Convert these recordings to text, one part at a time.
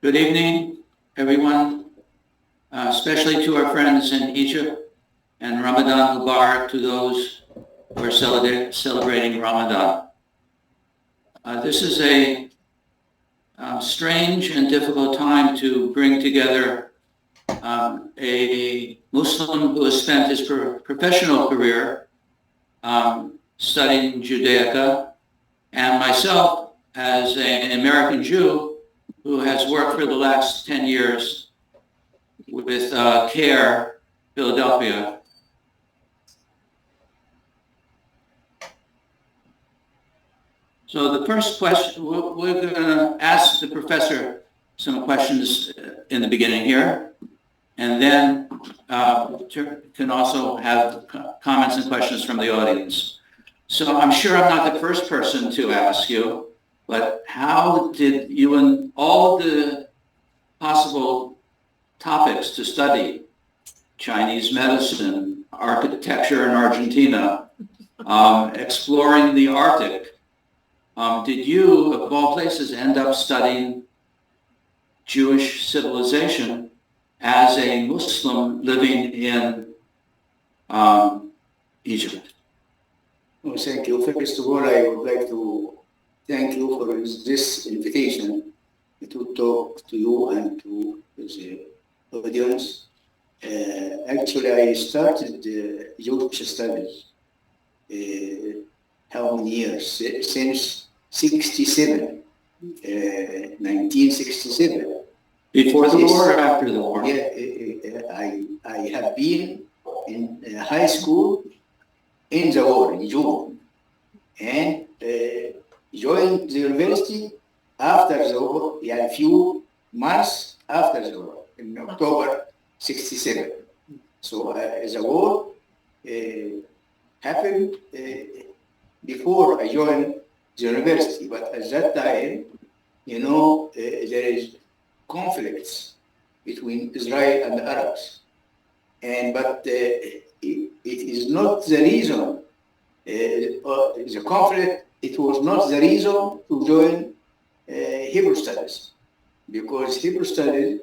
Good evening, everyone, especially to our friends in Egypt, and Ramadan Mubarak to those who are celebrating Ramadan. This is a strange and difficult time to bring together a Muslim who has spent his professional career studying Judaica, and myself as an American Jew who has worked for the last 10 years with CAIR, Philadelphia. So the first question, we're going to ask the professor some questions in the beginning here, and then can also have comments and questions from the audience. So I'm sure I'm not the first person to ask you, but how did you, in all the possible topics to study, Chinese medicine, architecture in Argentina, exploring the Arctic, did you, of all places, end up studying Jewish civilization as a Muslim living in Egypt? Well, thank you. First of all, I would like to thank you for this invitation to talk to you and to the audience. Actually, I started Jewish studies how many years? Since 1967. Before the war or after the war? Yeah, I have been in high school in the war, in June, and joined the university after the war, a few months after the war, in October 67. So the war happened before I joined the university, but at that time, there is conflicts between Israel and the Arabs, but it is not the reason. The conflict, it was not the reason to join Hebrew studies, because Hebrew studies,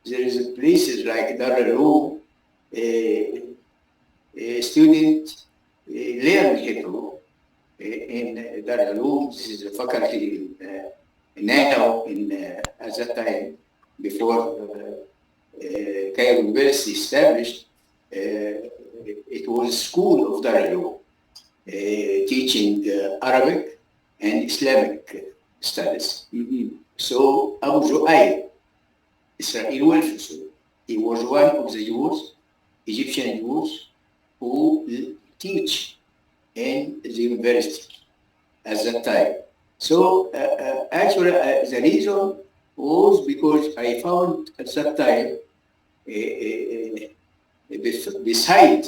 there is places like Dar al-Ulum, students learn Hebrew in Dar al-Ulum. This is the faculty now, at that time, before CAIR University established, it was a school of Dar al-Ulum, teaching Arabic and Islamic studies. Mm-hmm. So Abu Ju'ayb, Israel Welfare, he was one of the Jews, Egyptian Jews, who teach in the university at that time. So actually, the reason was because I found at that time, beside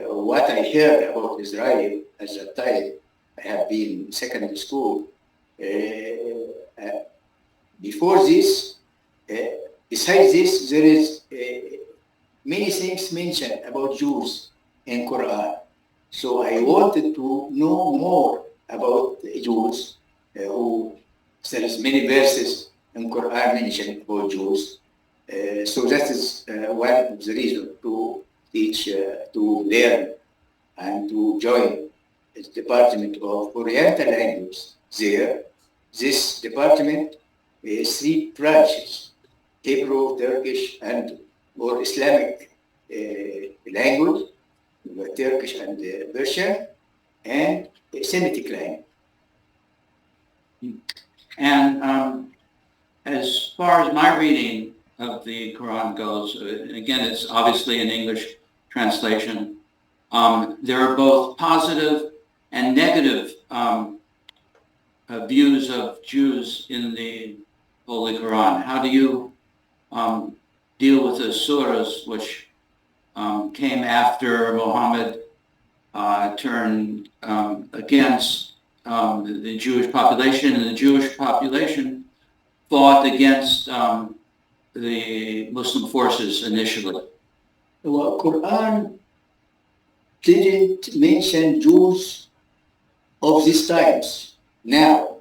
what I heard about Israel at that time, I have been in secondary school. Before this, besides this, there is many things mentioned about Jews in Quran. So I wanted to know more about Jews, who there is many verses in Quran mentioned about Jews. So that is one of the reasons to teach, to learn, and to join the Department of Oriental Language there. This department is 3 branches: Hebrew, Turkish, and or Islamic language, Turkish and Persian, and Semitic language. And as far as my reading of the Quran goes, again, it's obviously an English translation. There are both positive and negative views of Jews in the Holy Quran. How do you deal with the surahs which came after Muhammad turned against the Jewish population, and the Jewish population fought against the Muslim forces initially? Well, Quran didn't mention Jews of these times now.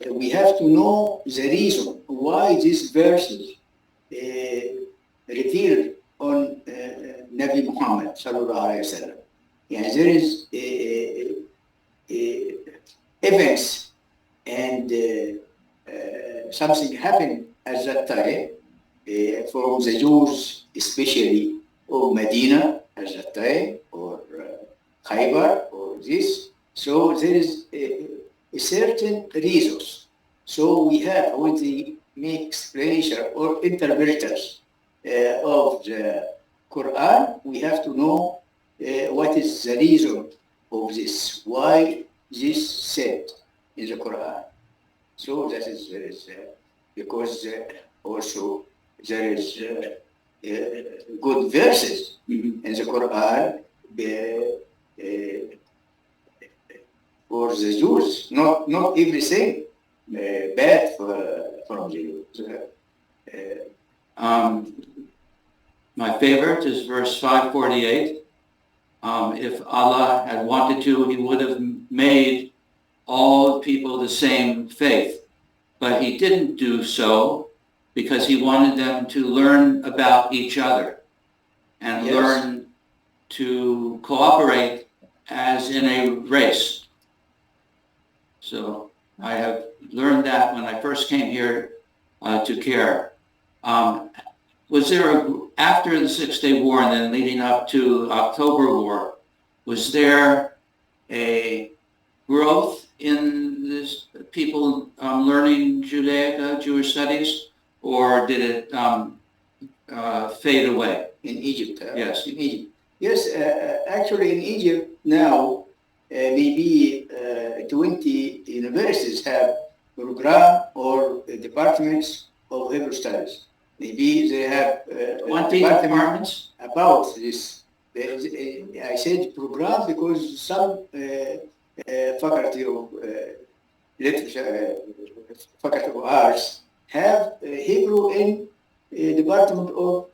we have to know the reason why this verse is revealed on Nabi Muhammad sallallahu alaihi wasallam. Yeah, there is events and something happened at that time from the Jews, especially of Medina at that time, or Khaybar, or this. So there is a certain reasons. So we have, when they make explanation or interpreters of the Quran, we have to know what is the reason of this, why this said in the Quran. So that is because also there is good verses in the Quran for the Jews, not everything bad from the Jews. My favorite is verse 548. If Allah had wanted to, he would have made all people the same faith. But he didn't do so because he wanted them to learn about each other and learn to cooperate as in a race. So I have learned that when I first came here to CAIR. Was there, after the Six-Day War and then leading up to October War, was there a growth in this people learning Judaica, Jewish studies, or did it fade away? In Egypt? Yes. In Egypt. Yes, actually in Egypt now, maybe 20 universities have program or departments of Hebrew studies. Maybe they have 20 departments about this. I said program because some faculty of literature, faculty of arts have Hebrew in department of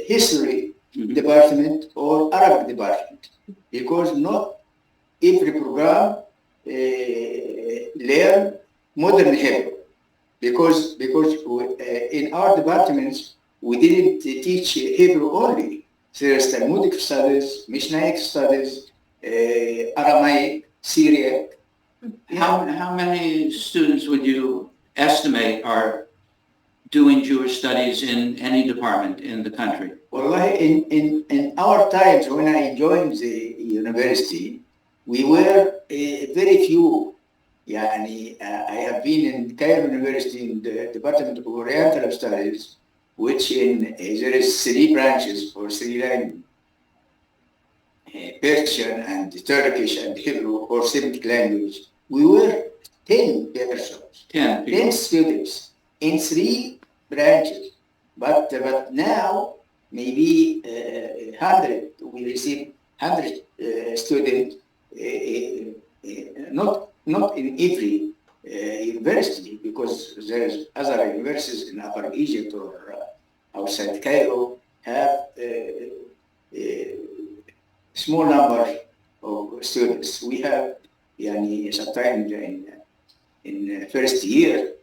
history department or Arabic department, because not every program learn modern Hebrew. Because in our departments, we didn't teach Hebrew only. There's Talmudic studies, Mishnaic studies, Aramaic, Syriac. How many students would you estimate are doing Jewish studies in any department in the country? Well, in our times, when I joined the university, we were very few. I have been in CAIR University in the Department of Oriental Studies, which there is 3 branches for 3 languages, Persian and Turkish and Hebrew or Semitic language. We were 10 persons, 10 students in 3 branches. But now maybe 100. We receive 100 students. Not in every university, because there's other universities in Upper Egypt or outside Cairo have a small number of students. We have, sometimes in first year,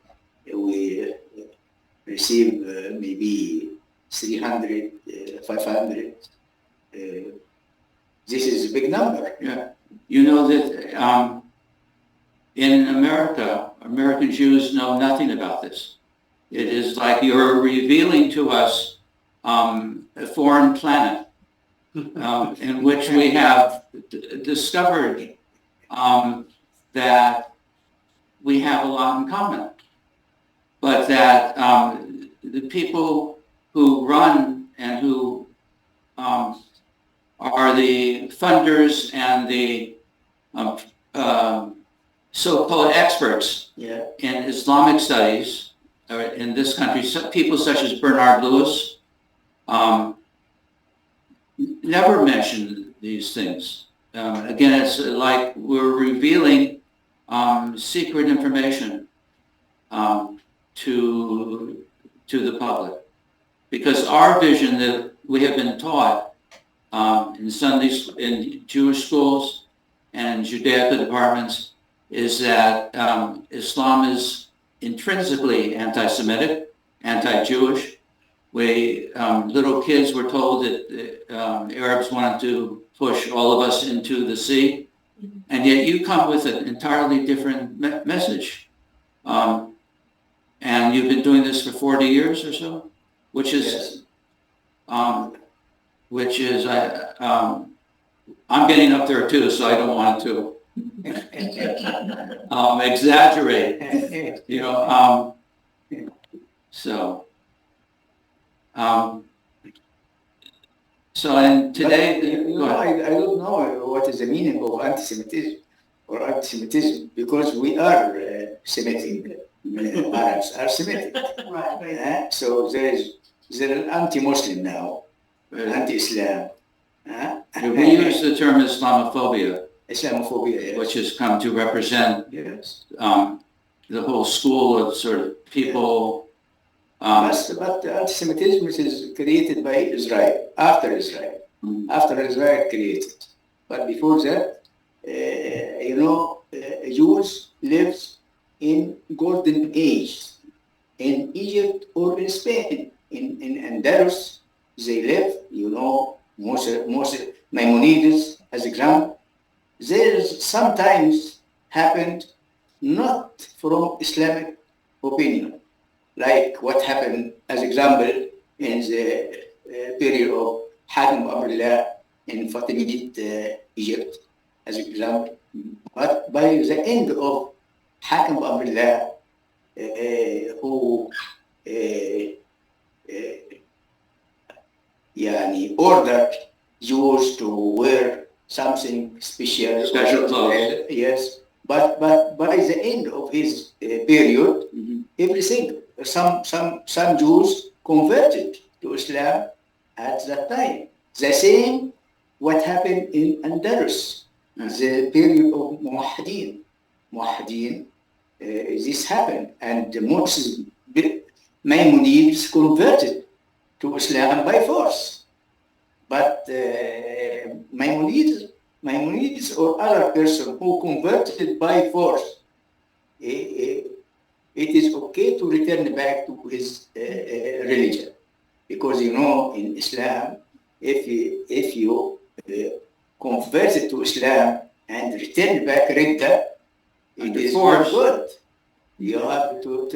we receive maybe 300, 500. This is a big number. Yeah. You know that in America, American Jews know nothing about this. It is like you're revealing to us a foreign planet in which we have discovered that we have a lot in common, but that the people who run and who are the funders and the so-called experts in Islamic studies in this country, people such as Bernard Lewis, never mention these things. Again, it's like we're revealing secret information to the public, because our vision that we have been taught in Sundays, in Jewish schools and Judaica departments, is that Islam is intrinsically anti-Semitic, anti-Jewish. Little kids were told that Arabs wanted to push all of us into the sea, and yet you come with an entirely different message. And you've been doing this for 40 years or so, which is, I'm getting up there too, so I don't want to exaggerate, you know. And today, I don't know what is the meaning of anti-Semitism or anti-Semitism, because we are Semitic. Arabs are Semitic. Right. So there is an anti-Muslim now, anti-Islam. We use the term Islamophobia. Islamophobia, yes. Which has come to represent the whole school of sort of people. But anti-Semitism is created by Israel, after Israel. After Israel created. But before that, Jews lived in golden age in Egypt or in Spain. In Andalus, they live, Maimonides as example. There's sometimes happened not from Islamic opinion, like what happened as example in the period of Hakim Abdullah in Fatimid Egypt as example. But by the end of Hakim Abdullah, who ordered Jews to wear something special clothes. Yes, but by the end of his period, everything, some Jews converted to Islam at that time. The same what happened in Andalus, the period of Muwahhideen. This happened, and the Muslim Maimonides converted to Islam by force. But Maimonides or other person who converted by force, it is okay to return back to his religion, because in Islam, if you converted to Islam and return back Ridda, it is not good. You have to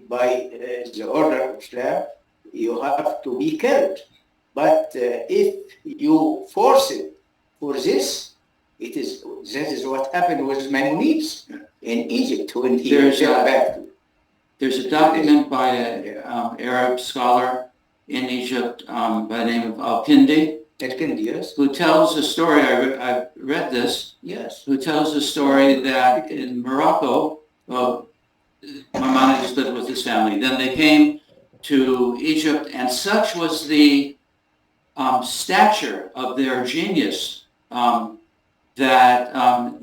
by the order of Islam, you have to be killed. But if you force it for this, that is what happened with Maimonides in Egypt when he came back. There's a document by an Arab scholar in Egypt by the name of Al-Kindi, yes. Who tells a story, I read this, yes. Who tells a story that in Morocco, Maimonides lived with his family. Then they came to Egypt, and such was the stature of their genius that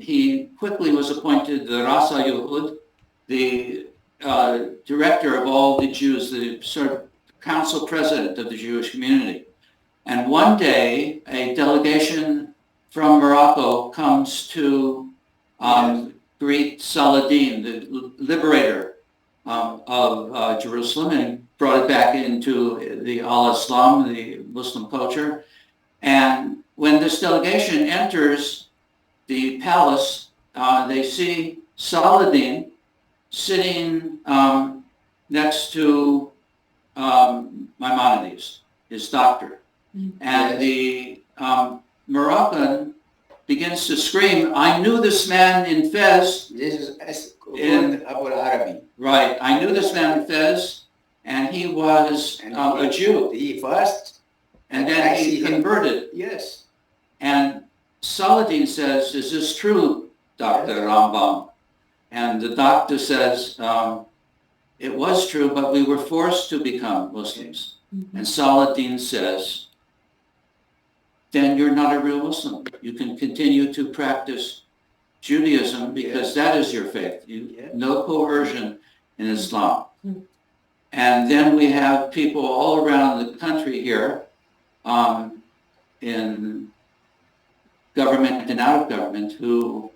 he quickly was appointed the Rasa Yehud, the director of all the Jews, the sort of council president of the Jewish community. And one day, a delegation from Morocco comes to greet Saladin, the liberator of Jerusalem, and brought it back into the al-Islam, the Muslim culture. And when this delegation enters the palace, they see Saladin sitting next to Maimonides, his doctor. And the Moroccan begins to scream, "I knew this man in Fez." This is Abu Arabi. Right. "I knew this man in Fez, and he was a Jew." He fasted. And then he converted. Yes. And Saladin says, "Is this true, Dr. Rambam?" And the doctor says, "It was true, but we were forced to become Muslims." And Saladin says, "Then you're not a real Muslim. You can continue to practice Judaism because that is your faith. No coercion in Islam." And then we have people all around the country here, in government and out of government, who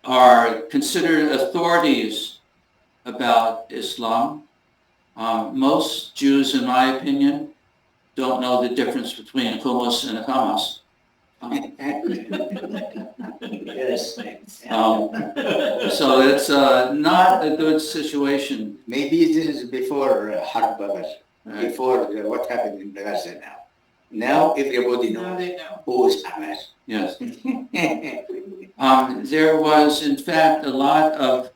are considered authorities about Islam. Most Jews, in my opinion, don't know the difference between hummus and Hamas. Yes. So it's not a good situation. Maybe this is before Harbor, before what happened in Gaza now. Now everybody knows who is Hamas. Yes. There was, in fact, a lot of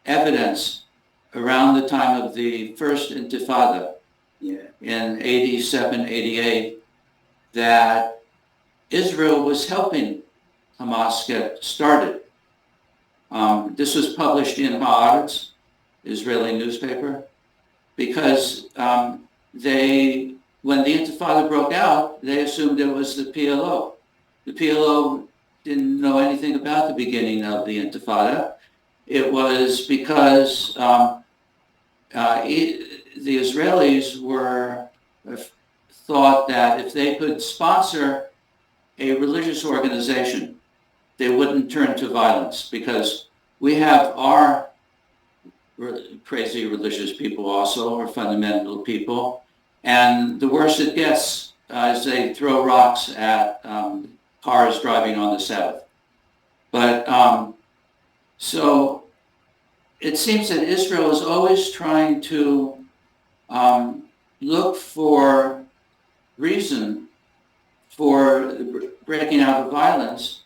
evidence around the time of the first Intifada in 87, 88, that Israel was helping Hamas get started. This was published in Haaretz, Israeli newspaper, because when the Intifada broke out, they assumed it was the PLO. The PLO didn't know anything about the beginning of the Intifada. It was because the Israelis thought that if they could sponsor a religious organization, they wouldn't turn to violence, because we have our crazy religious people also, or fundamental people, and the worse it gets is they throw rocks at cars driving on the Sabbath. But so it seems that Israel is always trying to look for reason for breaking out of violence,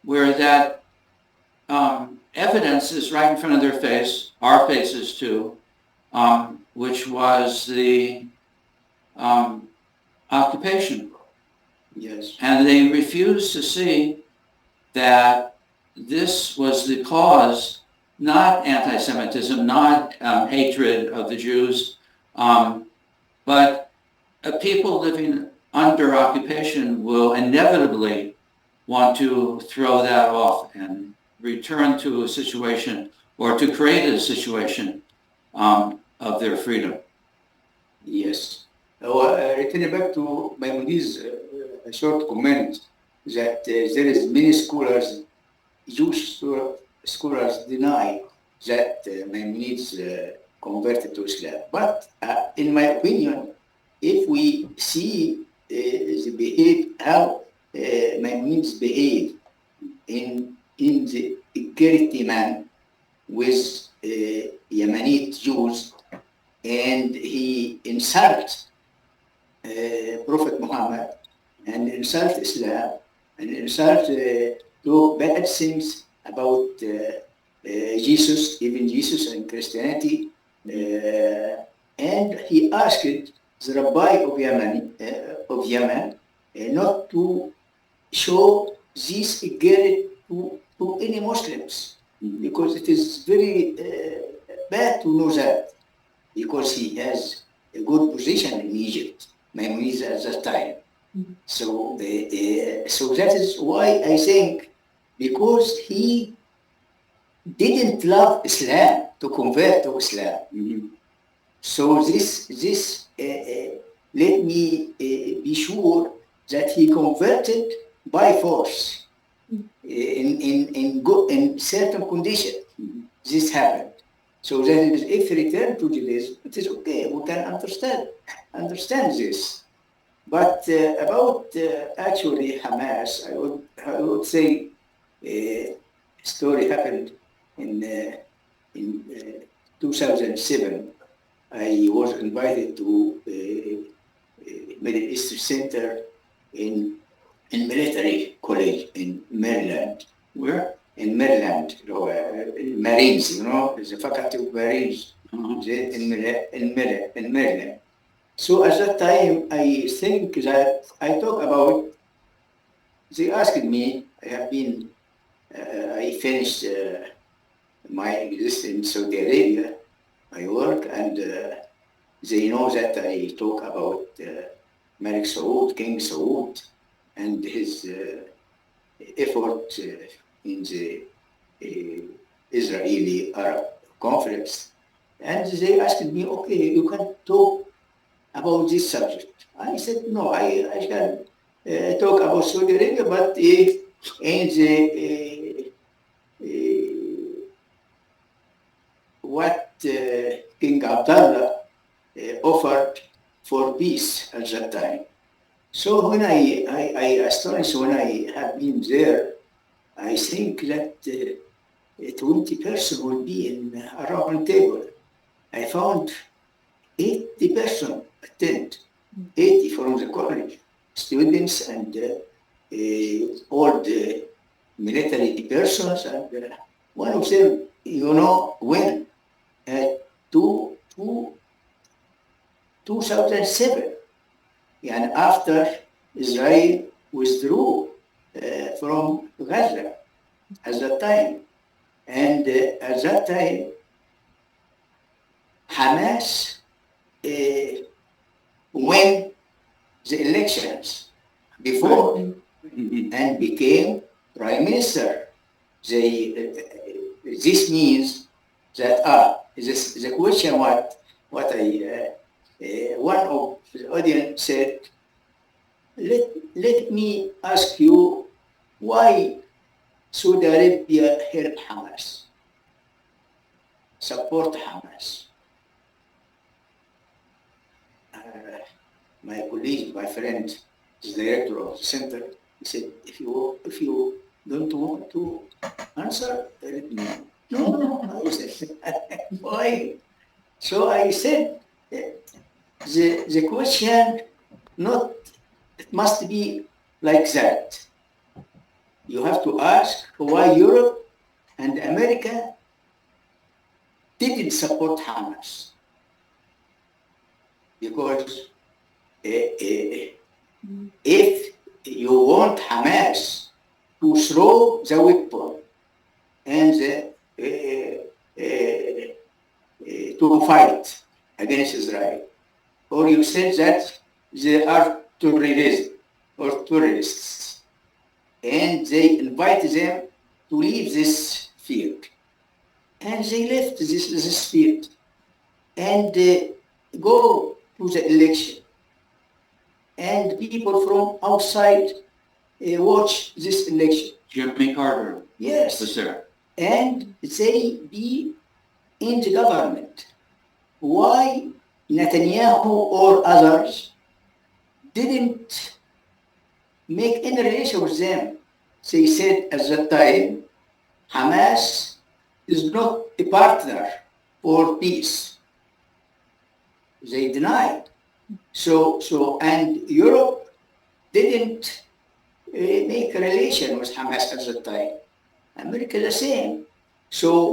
where that evidence is right in front of their face, our faces too, which was the occupation. Yes. And they refused to see that this was the cause, not anti-Semitism, not hatred of the Jews, but people living under occupation will inevitably want to throw that off and return to a situation, or to create a situation of their freedom. Yes. Returning back to Maimonide's short comment that there is many scholars, Jewish scholars deny that Maimonides converted to Islam. But in my opinion, if we see how Maimonides behave in the equality man with Yemenite Jews, and he insults Prophet Muhammad, and insult Islam, and insult do bad things about Jesus, even Jesus and Christianity, and he asked the Rabbi of Yemen not to show this equality to any Muslims, because it is very bad to know that, because he has a good position in Egypt, Maimonides at that time. So that is why I think, because he didn't love Islam to convert to Islam. So this let me be sure that he converted by force in certain condition. This happened. So that if he returned to Judaism, it is okay. We can understand this. But about actually Hamas, I would say a story happened in 2007. I was invited to a Middle East Center in military college in Maryland. Where? In Maryland, Marines, the faculty of Marines in Maryland. So at that time, I think that I talk about, they asked me, I finished my existence in Saudi Arabia, I work, and they know that I talk about Malik Saud, King Saud, and his effort in the Israeli-Arab conflicts. And they asked me, okay, you can talk about this subject. I said, no, I can talk about Saudi Arabia, but in the what King Abdullah offered for peace at that time. So when I astonished when I have been there, I think that 20 persons will be in a round table. I found 80 persons attend, 80 from the college, students and all the military persons, and one of them, when 2007, and after Israel withdrew from Gaza at that time. And at that time, Hamas won the elections before and became prime minister. This means that the question what I one of the audience said, let me ask you why Saudi Arabia help Hamas, support Hamas. My colleague, my friend, the director of the center, he said, if you don't want to answer, let me know. No, I said, why? So I said, the question it must be like that. You have to ask why Europe and America didn't support Hamas. Because if you want Hamas to throw the weapon and to fight against Israel, or you said that they are terrorists or tourists, and they invite them to leave this field. And they left this field and go to the election. And people from outside watch this election. Jimmy Carter. Yes. Was there. And they be in the government. Why Netanyahu or others didn't make any relation with them? They said at that time, Hamas is not a partner for peace. They denied. And Europe didn't make a relation with Hamas at that time. America the same. So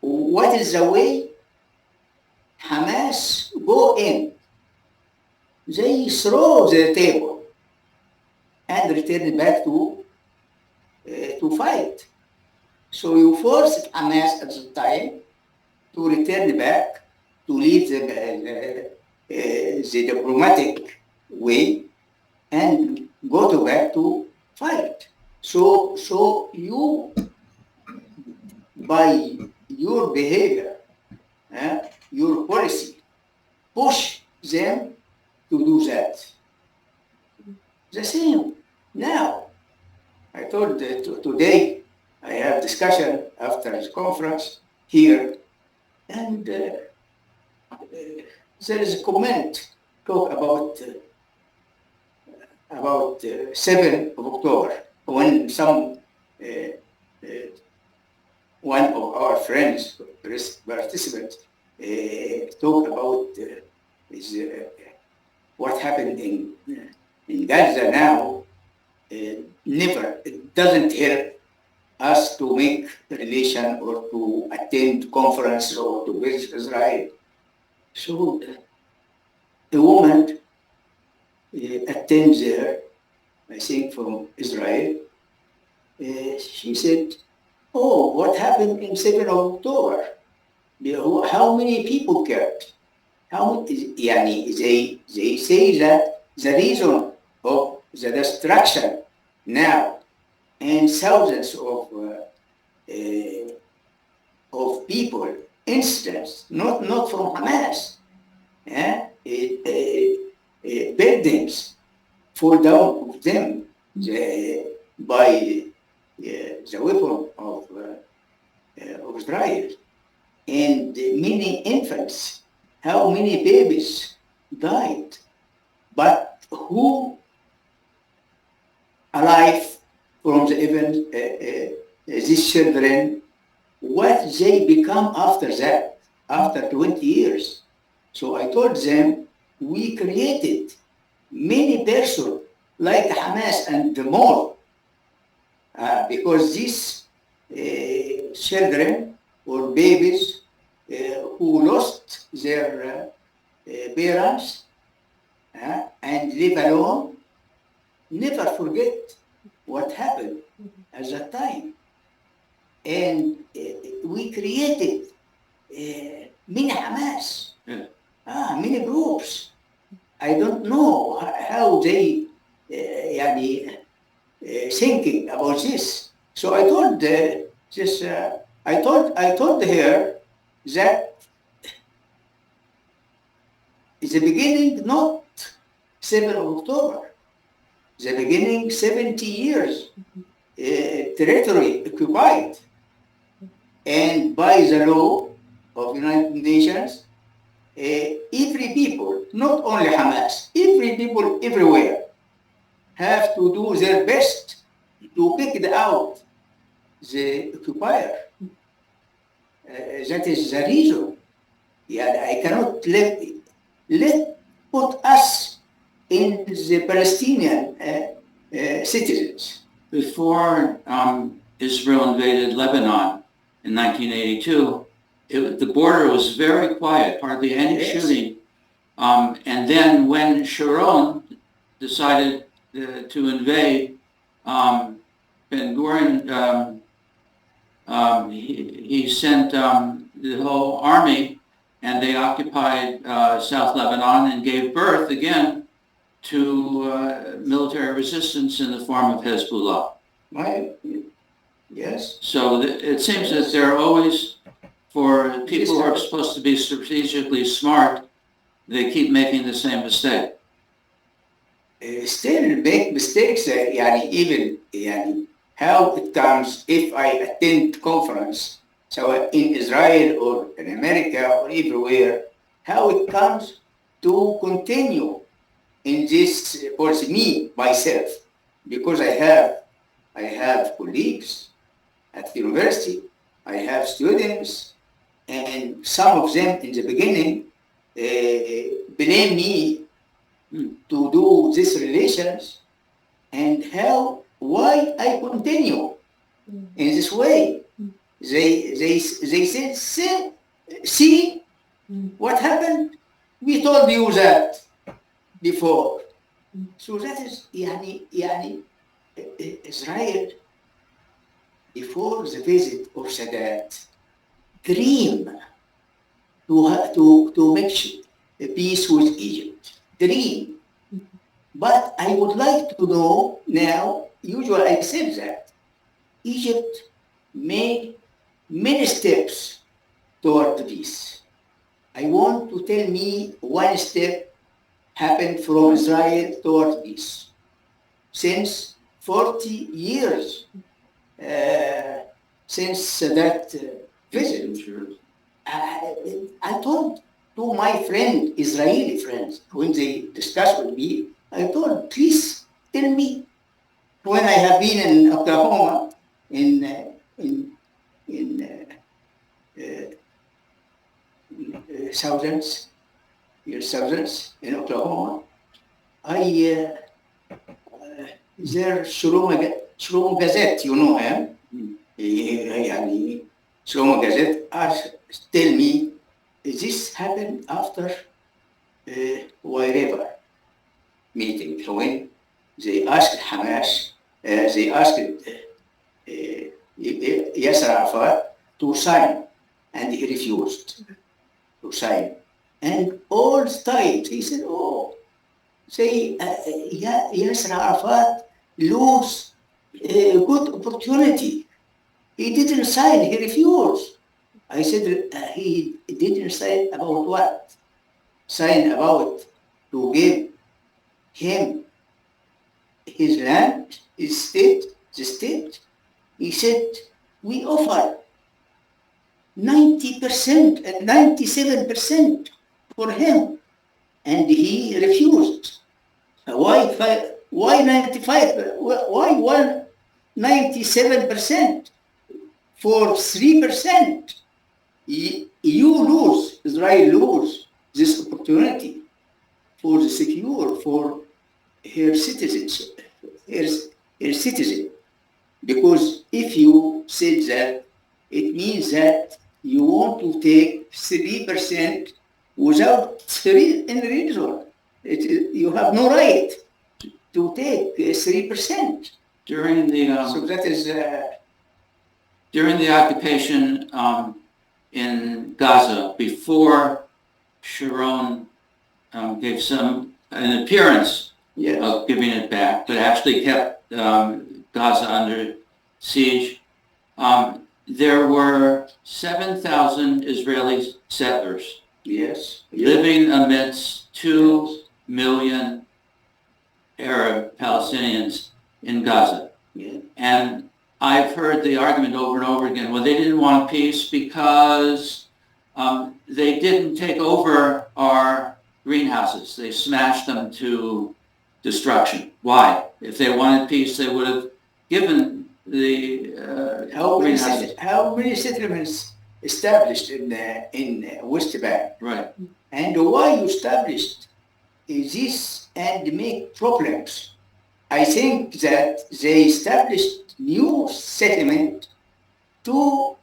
what is the way Hamas go in? They throw the table and return back to fight. So you forced Hamas at the time to return back, to leave the diplomatic way and go back to fight. So you, by your behavior, your policy, push them to do that. The same now. I told today I have discussion after the conference here, and there is a comment talk about 7th of October when some one of our friends, participants, talk about what happened in Gaza now. It doesn't help us to make a relation or to attend conference or to visit Israel. So a woman attends there, I think from Israel. She said, "Oh, what happened in 7th of October? How many people killed? They say that the reason of the destruction now and thousands of people, incidents, not from Hamas, buildings fall down of them by the weapon of Israel. and many infants, how many babies died, but who alive from the event, these children, what they become after that, after 20 years. So I told them, we created many persons like Hamas and more, because these children or babies who lost their parents and live alone, never forget what happened at that time. And we created many Hamas, many groups. I don't know how they thinking about this. So I told I told her that the beginning not 7th of October, the beginning 70 years territory occupied, and by the law of United Nations, every people, not only Hamas, every people everywhere have to do their best to kick out the occupier. That is the reason. Yeah, I cannot let put us in the Palestinian citizens. Before Israel invaded Lebanon in 1982, the border was very quiet, hardly any shooting. And then when Sharon decided to invade, Ben-Gurion, he sent the whole army, and they occupied South Lebanon and gave birth again to military resistance in the form of Hezbollah. Right? Yes. So it seems that they're always, for people who are supposed to be strategically smart, they keep making the same mistake. Still make mistakes, even how it comes if I attend conference, so in Israel or in America or everywhere, how it comes to continue in this course, me, myself, because I have colleagues at the university, I have students, and some of them in the beginning blame me to do these relations, and why I continue in this way. They said, see what happened? We told you that before. So that is Israel, before the visit of Sadat, dream to make a peace with Egypt. Dream. But I would like to know now, usually I said that Egypt made many steps toward peace. I want to tell me one step happened from Israel toward peace. Since 40 years, since that visit, I told to my friend, Israeli friends, when they discussed with me, I told, please tell me, when I have been in Oklahoma, in thousands in Oklahoma, there Shlomo Gazette, you know him, Shlomo Gazette tell me this happened after wherever meeting. So when they asked Hamas, they asked Yasser Arafat to sign, and he refused to sign. And all the time he said, "Oh, say Yasser Arafat lose a good opportunity. He didn't sign. He refused." I said, "He didn't sign about what? Sign about to give him his land, his state, the state." He said, "We offer 90% and 97% for him, and he refused. Why 95? Why 97% for 3%? You lose, Israel lose this opportunity for the secure for her citizenship, her citizen. Because if you said that, it means that you want to take 3% without in reason. You have no right to take 3%. During the So that is during the occupation in Gaza, before Sharon gave an appearance yes. of giving it back, but actually kept Gaza under siege, there were 7,000 Israeli settlers Yes. living amidst 2 million Arab Palestinians in Gaza. Yeah. And I've heard the argument over and over again, well, they didn't want peace because they didn't take over our greenhouses. They smashed them to destruction. Why? If they wanted peace, they would have given the greenhouses. How many settlements established in West Bank? Right. And why you established this and make problems? I think that they established new settlement to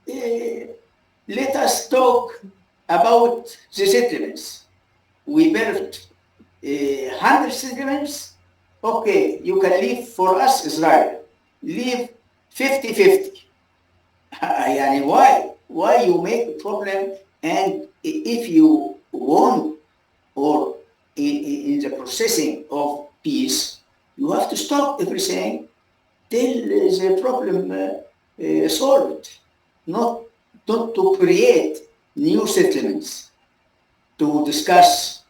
let us talk about the settlements. We built 100 settlements. Okay, you can leave for us, Israel. Leave 50-50. Yani why you make a problem? And if you want or in the processing of peace, you have to stop everything till the problem solved, not to create new settlements to discuss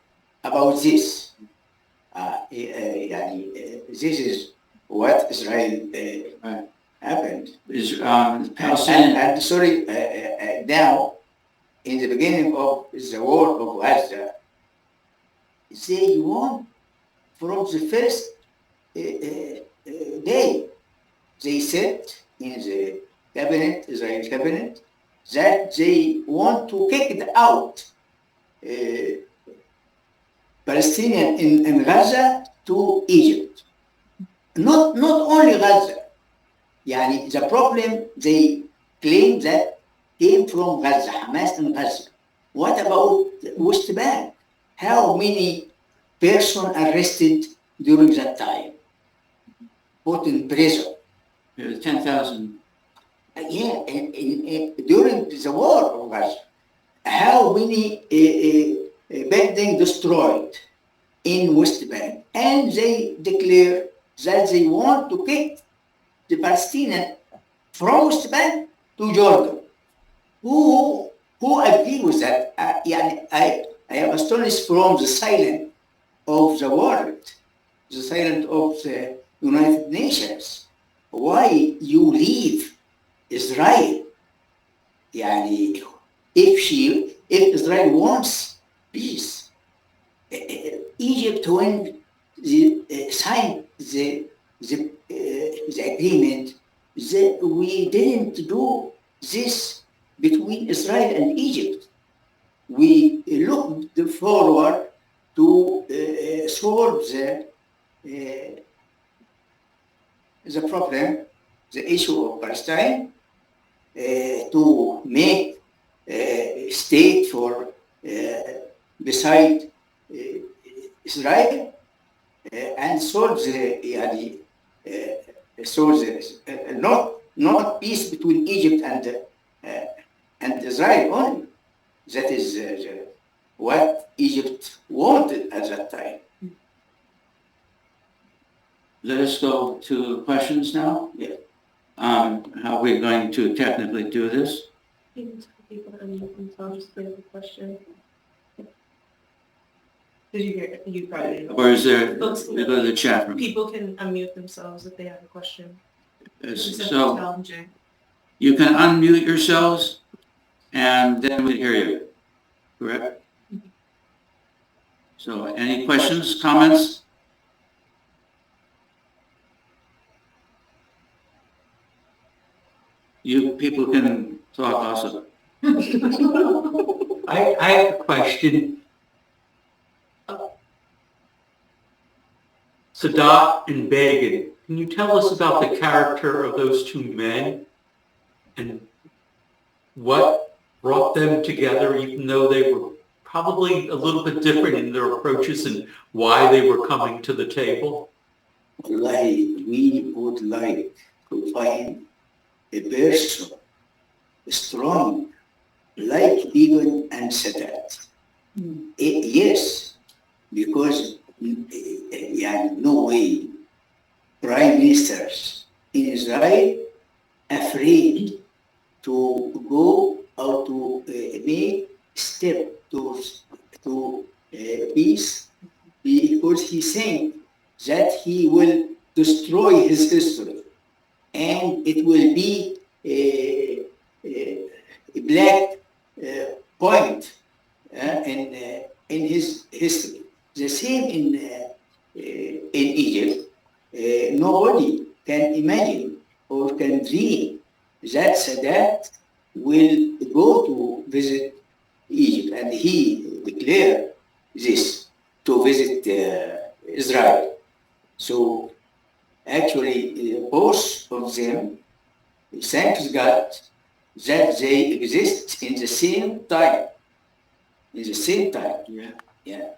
about this. This is what Israel happened. Palestinian. Sorry, now, in the beginning of the war of Gaza, they won from the first day. They said in the cabinet, Israeli cabinet, that they want to kick out Palestinian in Gaza to Egypt. Not only Gaza. Yani the problem they claim that came from Gaza, Hamas in Gaza. What about West Bank? How many persons arrested during that time? Put in prison? 10,000. Yeah, during the war of Gaza. How many buildings destroyed in West Bank? And they declare that they want to kick the Palestinian from West Bank to Jordan. Who agree with that? I am astonished from the silence of the world, the silence of the United Nations. Why you leave Israel? Yani, if Israel wants peace, Egypt, when signed the agreement, we didn't do this between Israel and Egypt. We looked forward to solve the problem, the issue of Palestine, to make a state for beside Israel, and solve not peace between Egypt and Israel only. That is what Egypt wanted at that time. Let us go to questions now. Yeah. How are we going to technically do this? People unmute themselves for the question. Did you hear it? You probably didn't. Or is there, we go to the chat room? People can unmute themselves if they have a question. So you can unmute yourselves and then we'd hear you. Correct? So any questions, comments? You people can talk also. I have a question. Sadat and Begin, can you tell us about the character of those two men and what brought them together, even though they were probably a little bit different in their approaches and why they were coming to the table? We would like to find a person strong, like Begin and Sadat. Yes, because no way prime ministers in Israel afraid to go or to make step to peace, because he think that he will destroy his history and it will be a black point in his history. The same in Egypt. Nobody can imagine or can dream that Sadat will go to visit Egypt, and he declared this to visit Israel. So actually, both of them, thanks God, that they exist in the same time. In the same time. Yeah.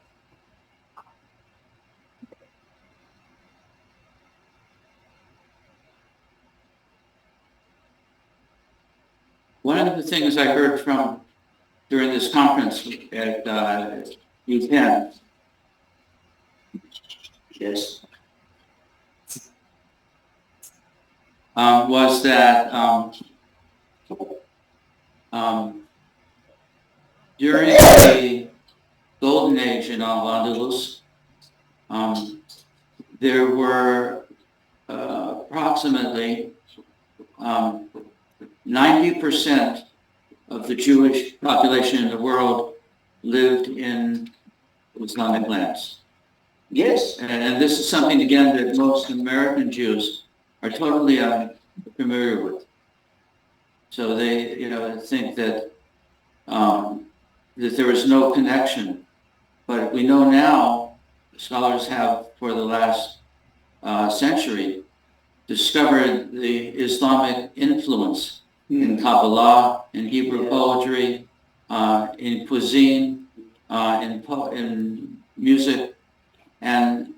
One of the things I heard from during this conference at UPenn, Yes. Was that during the Golden Age in Al-Andalus, there were approximately 90% of the Jewish population in the world lived in Islamic lands. Yes. And this is something, again, that most American Jews are totally unfamiliar with. So they, think that that there was no connection. But we know now, scholars have for the last century discovered the Islamic influence in Kabbalah, in Hebrew poetry, in cuisine, in music. And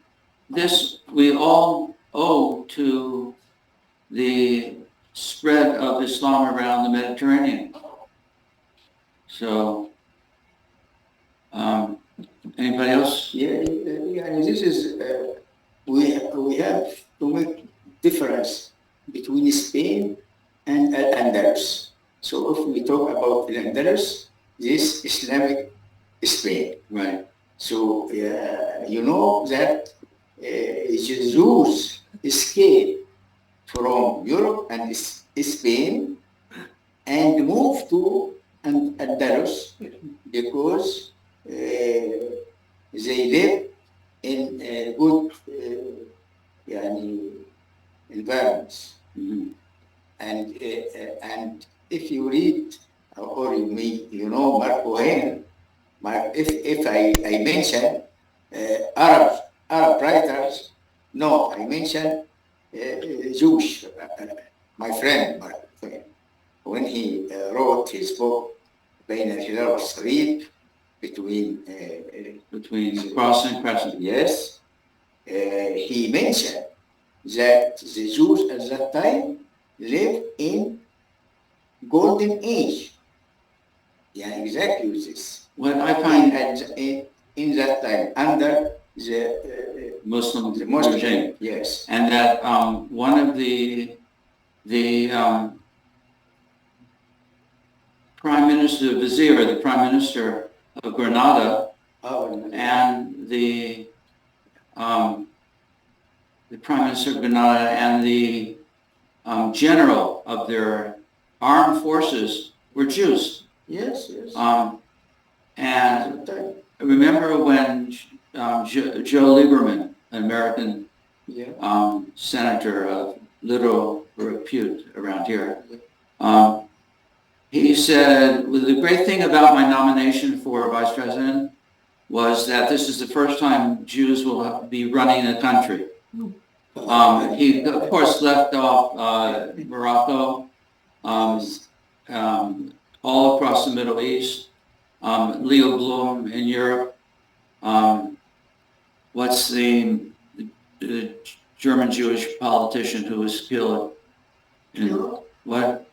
this we all owe to the spread of Islam around the Mediterranean. So, anybody else? Yeah, this is, we have to make difference between Spain and Al-Andalus. So if we talk about Al-Andalus, this Islamic Spain. Right. So you know that Jews escaped from Europe and Spain and moved to Andalus because they live in good environments. Mm-hmm. And if you read, or you may, Mark Cohen, if I mention Arab writers, no, I mention Jewish, my friend Mark Cohen, when he wrote his book, بين الهلال والصليب, between cross and crescent. Yes, he mentioned that the Jews at that time lived in golden age. Yeah, exactly this. What I find in that time under the Muslim regime. Yes, and that one of the prime minister, the vizier, the prime minister of Granada, and the prime minister of Granada and the general of their armed forces were Jews. Yes, yes. And remember when Joe Lieberman, an American senator of little repute around here, he said, well, the great thing about my nomination for vice president was that this is the first time Jews will be running a country. He, of course, left off Morocco, all across the Middle East, Leo Blum in Europe, what's the German Jewish politician who was killed in what?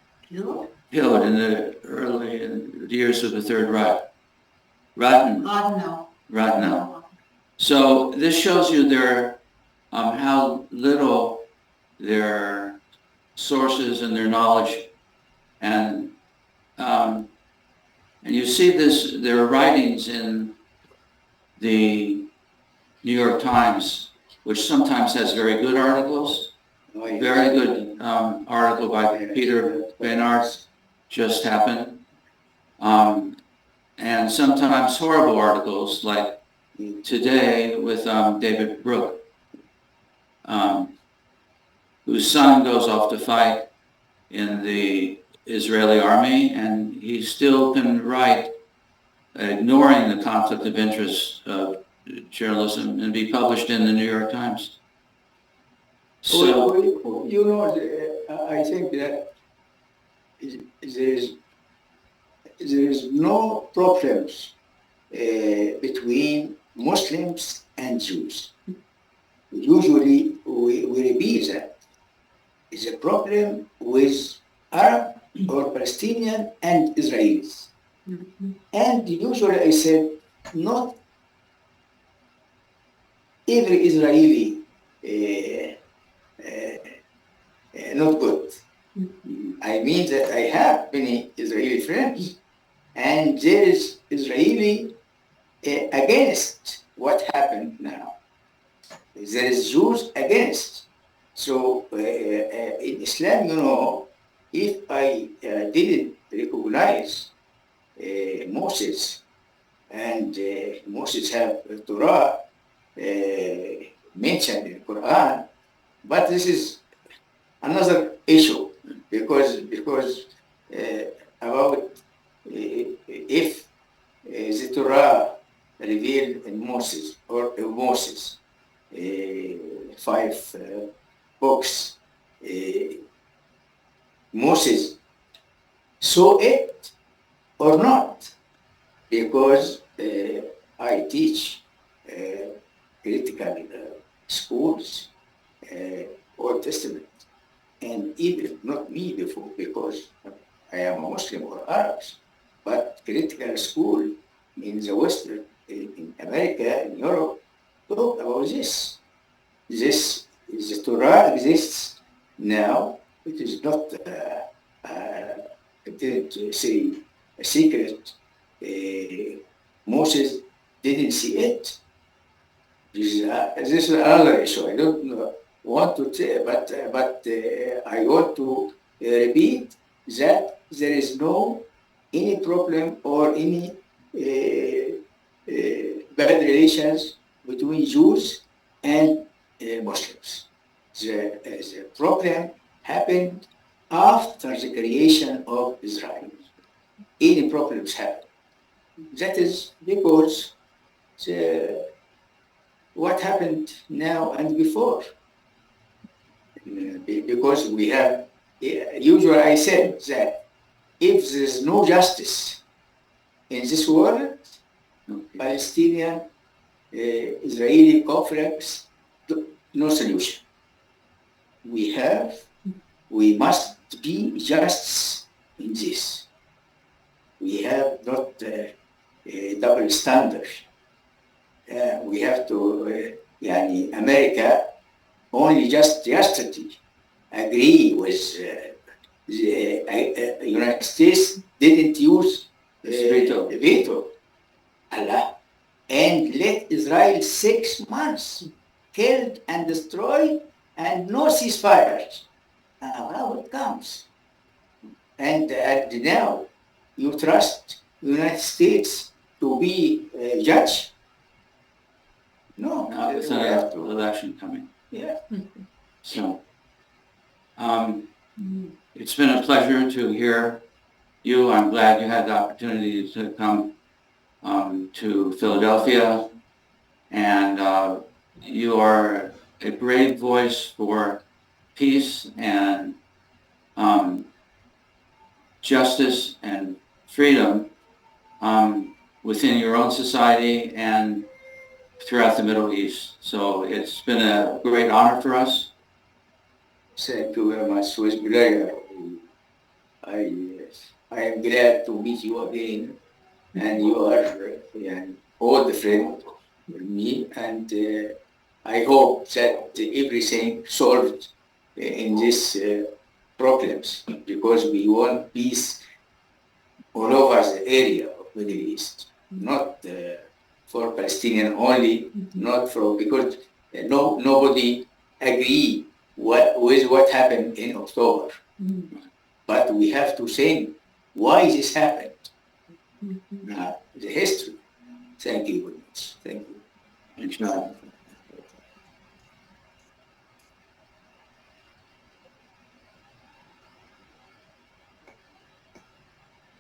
Killed in the early years of the Third Reich. Rathenau. So this shows you their how little their sources and their knowledge, and you see this their writings in the New York Times, which sometimes has very good articles. Very good article by Peter Bernard just happened, and sometimes horrible articles like today with David Brooke, whose son goes off to fight in the Israeli army, and he still can write, ignoring the conflict of interest of journalism, and be published in the New York Times. So, you know, I think that there is no problems between Muslims and Jews. Usually we repeat that. It's a problem with Arab or Palestinian and Israelis. And usually I said, not every Israeli not good. I mean that I have many Israeli friends, and there is Israeli against what happened now. There is Jews against. So in Islam, you know, if I didn't recognize Moses, and Moses have Torah mentioned in the Quran, but this is another issue because about if the Torah revealed in Moses or Moses 5 books, Moses saw it or not, because I teach critical schools, Old Testament, and even not me before, because I am a Muslim or Arabs, but critical school in the Western, in America, in Europe, talk about this. This is the Torah exists now. It is not, I didn't say a secret. Moses didn't see it. This is another issue. I don't want to say, but I want to repeat that there is no any problem or any bad relations between Jews and Muslims. The problem happened after the creation of Israel. Any problems happen. That is because what happened now and before. Because we have, usually I said that if there is no justice in this world, Palestinian, Israeli conflicts, no solution. We must be just in this. We have not a double standard. We have to, America only just yesterday agree with the United States didn't use veto. Allah, and let Israel 6 months killed and destroyed and no ceasefire. How it comes? And now you trust the United States to be a judge? No. Now, there's we have an to. election coming. Yeah. So, it's been a pleasure to hear you. I'm glad you had the opportunity to come to Philadelphia, and you are a great voice for peace and justice and freedom within your own society and throughout the Middle East. So it's been a great honor for us. Thank you very much. It was pleasure. I am glad to meet you again, and you are old friend with me, and I hope that everything solved in these problems, because we want peace all over the area of Middle East, not for Palestinian only, not for, because nobody agree with what happened in October. But we have to think why this happened. The history. Thank you very much. Thank you. Thanks, God.